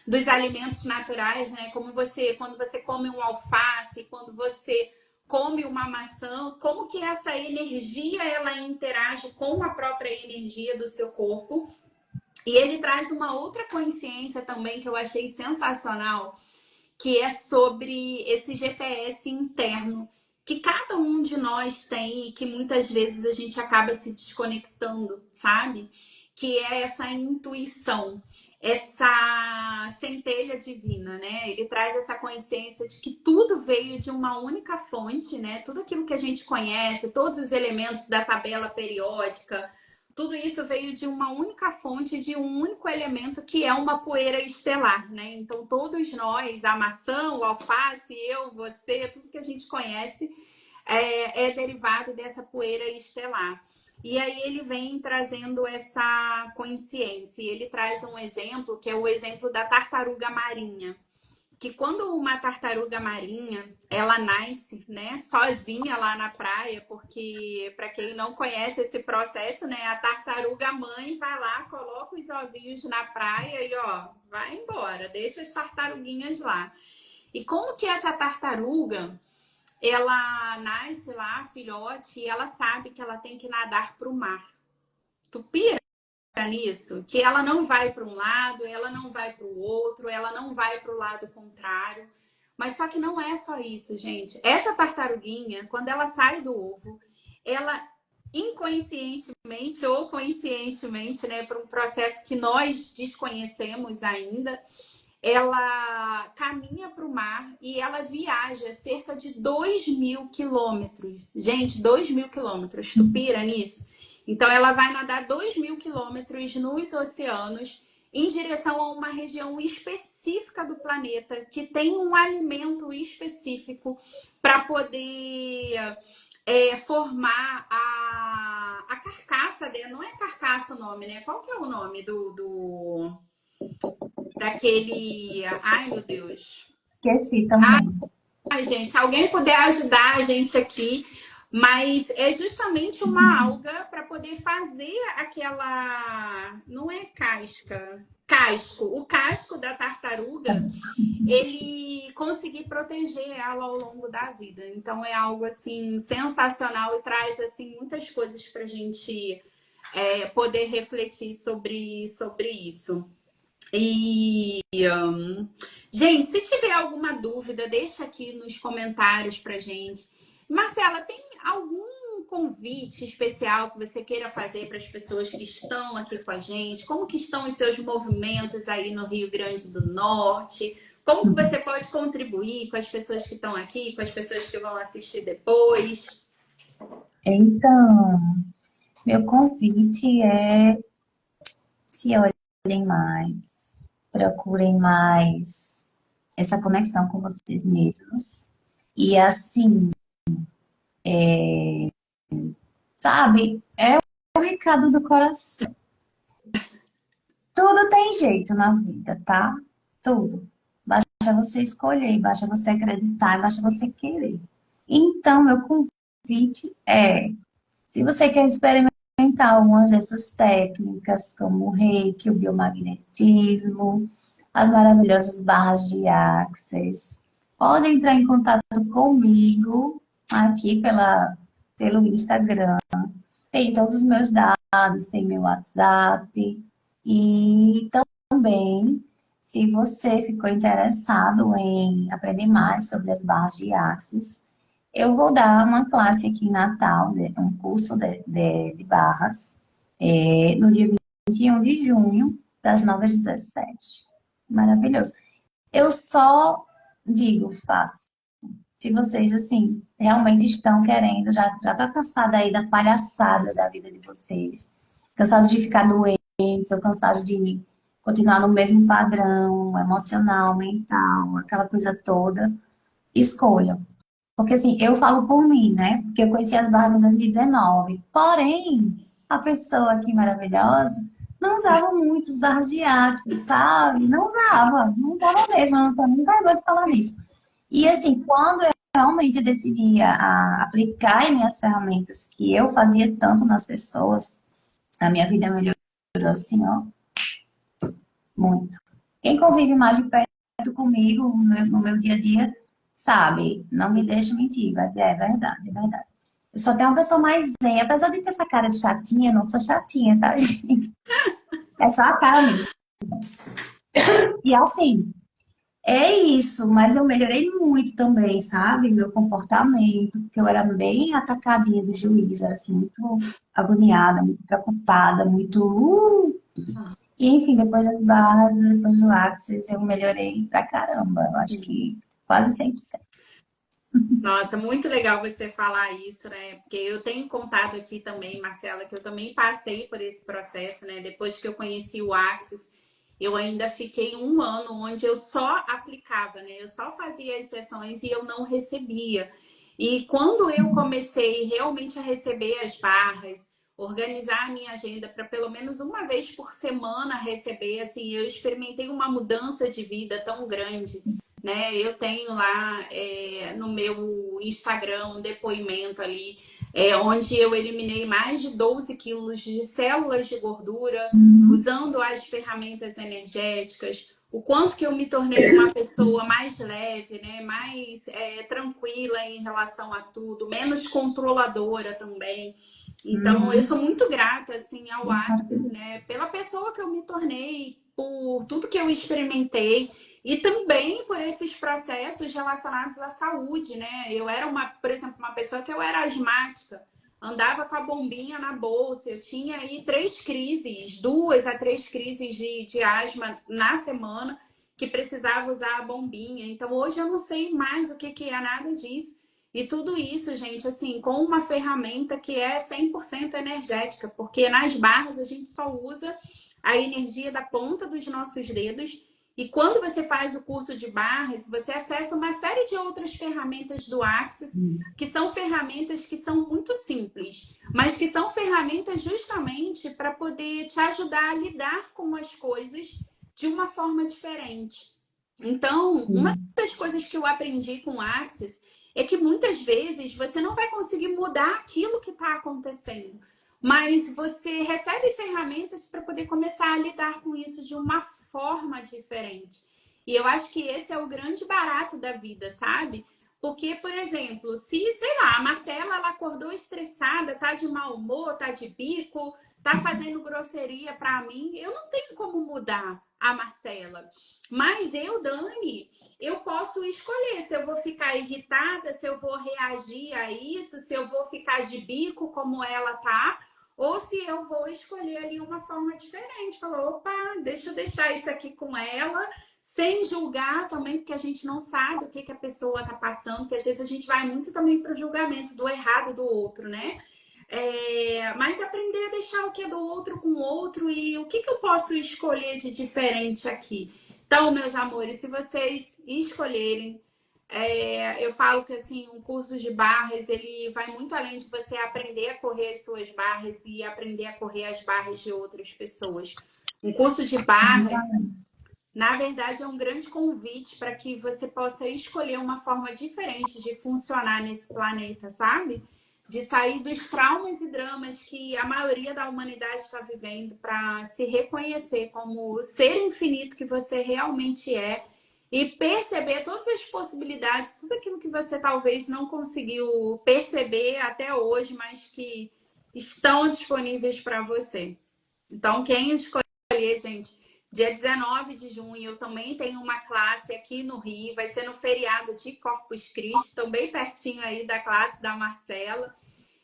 dos alimentos naturais, né? Como quando você come um alface, quando você come uma maçã, como que essa energia ela interage com a própria energia do seu corpo. E ele traz uma outra consciência também que eu achei sensacional, que é sobre esse GPS interno que cada um de nós tem e que muitas vezes a gente acaba se desconectando, sabe? Que é essa intuição, essa centelha divina, né? Ele traz essa consciência de que tudo veio de uma única fonte, né? Tudo aquilo que a gente conhece, todos os elementos da tabela periódica, tudo isso veio de uma única fonte, de um único elemento que é uma poeira estelar, né? Então, todos nós, a maçã, o alface, eu, você, tudo que a gente conhece é derivado dessa poeira estelar. E aí ele vem trazendo essa consciência. E ele traz um exemplo, que é o exemplo da tartaruga marinha, que quando uma tartaruga marinha ela nasce, né, sozinha lá na praia, porque para quem não conhece esse processo, né, a tartaruga mãe vai lá, coloca os ovinhos na praia e ó, vai embora, deixa as tartaruguinhas lá. E como que essa tartaruga ela nasce lá, filhote, e ela sabe que ela tem que nadar para o mar. Tu pira nisso? Que ela não vai para um lado, ela não vai para o outro, ela não vai para o lado contrário. Mas só que não é só isso, gente. Essa tartaruguinha, quando ela sai do ovo, ela inconscientemente ou conscientemente, né, por um processo que nós desconhecemos ainda, ela caminha para o mar e ela viaja cerca de 2.000 quilômetros. Gente, 2.000 quilômetros. Tu pira nisso? Então, ela vai nadar 2.000 quilômetros nos oceanos em direção a uma região específica do planeta que tem um alimento específico para poder formar a carcaça dele. Não é carcaça o nome, né? Qual que é o nome daquele. Ai, meu Deus. Esqueci também. Ai, gente, se alguém puder ajudar a gente aqui, mas é justamente uma alga para poder fazer aquela. Não é casca. Casco. O casco da tartaruga, ele conseguir proteger ela ao longo da vida. Então é algo assim sensacional e traz assim muitas coisas para a gente poder refletir sobre isso. E, gente, se tiver alguma dúvida, deixa aqui nos comentários pra gente. Marcela, tem algum convite especial que você queira fazer para as pessoas que estão aqui com a gente? Como que estão os seus movimentos aí no Rio Grande do Norte? Como que você pode contribuir com as pessoas que estão aqui, com as pessoas que vão assistir depois? Então, meu convite é se olhem mais, procurem mais essa conexão com vocês mesmos. E assim, sabe, é o recado do coração. Tudo tem jeito na vida, tá? Tudo. Basta você escolher, basta você acreditar, basta você querer. Então, meu convite é, se você quer experimentar implementar algumas dessas técnicas, como o reiki, o biomagnetismo, as maravilhosas barras de Axis. Pode entrar em contato comigo aqui pelo Instagram. Tem todos os meus dados, tem meu WhatsApp. E também, se você ficou interessado em aprender mais sobre as barras de Axis, eu vou dar uma classe aqui em Natal, um curso de barras, no dia 21 de junho, das 9 às 17. Maravilhoso. Eu só digo, faço. Se vocês, assim, realmente estão querendo, já tá cansada aí da palhaçada da vida de vocês, cansados de ficar doentes, ou cansados de continuar no mesmo padrão emocional, mental, aquela coisa toda, escolham. Porque, assim, eu falo por mim, né? Porque eu conheci as barras em 2019. Porém, a pessoa aqui maravilhosa não usava muitos barras de Axis, sabe? Não usava mesmo. Eu não tenho nem vergonha de falar nisso. E, assim, quando eu realmente decidi a aplicar em minhas ferramentas que eu fazia tanto nas pessoas, a minha vida melhorou, assim, ó, muito. Quem convive mais de perto comigo no meu dia a dia sabe, não me deixa mentir, mas é verdade, é verdade. Eu sou até uma pessoa mais zen, apesar de ter essa cara de chatinha, eu não sou chatinha, tá, gente? É só a cara mesmo. E assim, é isso, mas eu melhorei muito também, sabe? Meu comportamento, porque eu era bem atacadinha do juiz, era assim, muito agoniada, muito preocupada, muito. E enfim, depois das barras, depois do Axis, eu melhorei pra caramba. Eu acho que quase 100%. Nossa, muito legal você falar isso, né? Porque eu tenho contado aqui também, Marcela, que eu também passei por esse processo, né? Depois que eu conheci o Axis, eu ainda fiquei um ano onde eu só aplicava, né? Eu só fazia as sessões e eu não recebia. E quando eu comecei realmente a receber as barras, organizar a minha agenda para pelo menos uma vez por semana receber, assim, eu experimentei uma mudança de vida tão grande, né? Eu tenho lá no meu Instagram um depoimento ali, onde eu eliminei mais de 12 quilos de células de gordura, usando as ferramentas energéticas, o quanto que eu me tornei uma pessoa mais leve, né? Mais tranquila em relação a tudo, menos controladora também. Então, eu sou muito grata assim ao Axis, né? Pela pessoa que eu me tornei, por tudo que eu experimentei. E também por esses processos relacionados à saúde, né? Eu era por exemplo, uma pessoa que eu era asmática, andava com a bombinha na bolsa, eu tinha aí 3 crises, 2 a 3 crises de asma na semana, que precisava usar a bombinha. Então hoje eu não sei mais o que é nada disso. E tudo isso, gente, assim, com uma ferramenta que é 100% energética, porque nas barras a gente só usa a energia da ponta dos nossos dedos. E quando você faz o curso de barras, você acessa uma série de outras ferramentas do Axis, que são ferramentas que são muito simples, mas que são ferramentas justamente para poder te ajudar a lidar com as coisas de uma forma diferente. Então, uma das coisas que eu aprendi com o Axis é que muitas vezes você não vai conseguir mudar aquilo que está acontecendo, mas você recebe ferramentas para poder começar a lidar com isso de uma forma diferente. E eu acho que esse é o grande barato da vida, sabe? Porque, por exemplo, se, sei lá, a Marcela ela acordou estressada, tá de mau humor, tá de bico, tá fazendo grosseria para mim, eu não tenho como mudar a Marcela. Mas eu, Dani, eu posso escolher se eu vou ficar irritada, se eu vou reagir a isso, se eu vou ficar de bico como ela tá, ou se eu vou escolher ali uma forma diferente. Falar, opa, deixa eu deixar isso aqui com ela, sem julgar também, porque a gente não sabe o que a pessoa tá passando, porque às vezes a gente vai muito também para o julgamento do errado do outro, né? Mas aprender a deixar o que é do outro com o outro e o que eu posso escolher de diferente aqui. Então, meus amores, se vocês escolherem, eu falo que assim, um curso de barras, ele vai muito além de você aprender a correr as suas barras e aprender a correr as barras de outras pessoas. Um curso de barras, na verdade, é um grande convite para que você possa escolher uma forma diferente de funcionar nesse planeta, sabe? de sair dos traumas e dramas que a maioria da humanidade está vivendo, para se reconhecer como o ser infinito que você realmente é e perceber todas as possibilidades, tudo aquilo que você talvez não conseguiu perceber até hoje, mas que estão disponíveis para você. Então, quem escolher, gente, dia 19 de junho, eu também tenho uma classe aqui no Rio, vai ser no feriado de Corpus Christi, estou bem pertinho aí da classe da Marcela.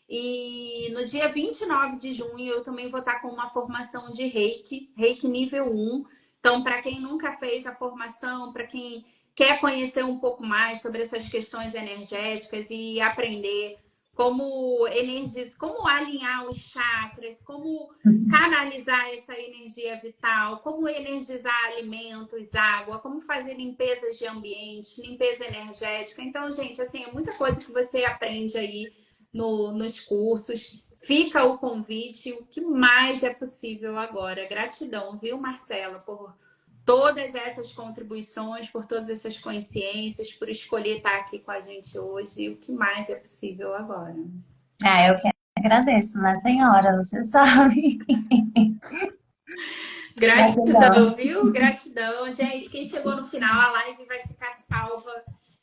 E no dia 29 de junho, eu também vou estar com uma formação de Reiki, Reiki nível 1. Então, para quem nunca fez a formação, para quem quer conhecer um pouco mais sobre essas questões energéticas e aprender como energias, como alinhar os chakras, como canalizar essa energia vital, como energizar alimentos, água, como fazer limpezas de ambiente, limpeza energética. Então, gente, assim, é muita coisa que você aprende aí nos cursos. Fica o convite, o que mais é possível agora. Gratidão, viu, Marcela, por todas essas contribuições, por todas essas consciências, por escolher estar aqui com a gente hoje. O que mais é possível agora. Ah, eu que agradeço, né, senhora? Você sabe. Gratidão, Gratidão. viu? Gratidão. Gente, quem chegou no final, a live vai ficar salva.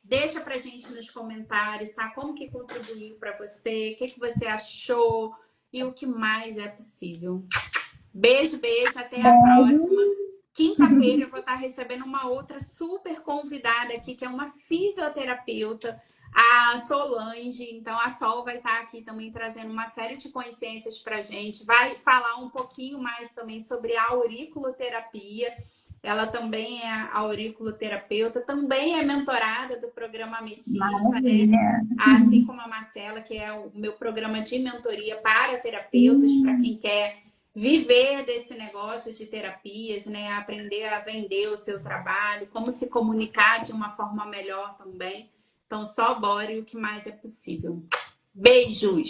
Deixa pra gente nos comentários, tá? Como que contribuiu para você, o que, que você achou e o que mais é possível. Beijo, beijo, até a próxima. Quinta-feira eu vou estar recebendo uma outra super convidada aqui, que é uma fisioterapeuta, a Solange. Então, a Sol vai estar aqui também trazendo uma série de consciências para gente. Vai falar um pouquinho mais também sobre a auriculoterapia. Ela também é auriculoterapeuta, também é mentorada do programa Ametista, né? Maravilha. Assim como a Marcela, que é o meu programa de mentoria para terapeutas, para quem quer viver desse negócio de terapias, né? Aprender a vender o seu trabalho, como se comunicar de uma forma melhor também. Então, só bora e o que mais é possível. Beijos!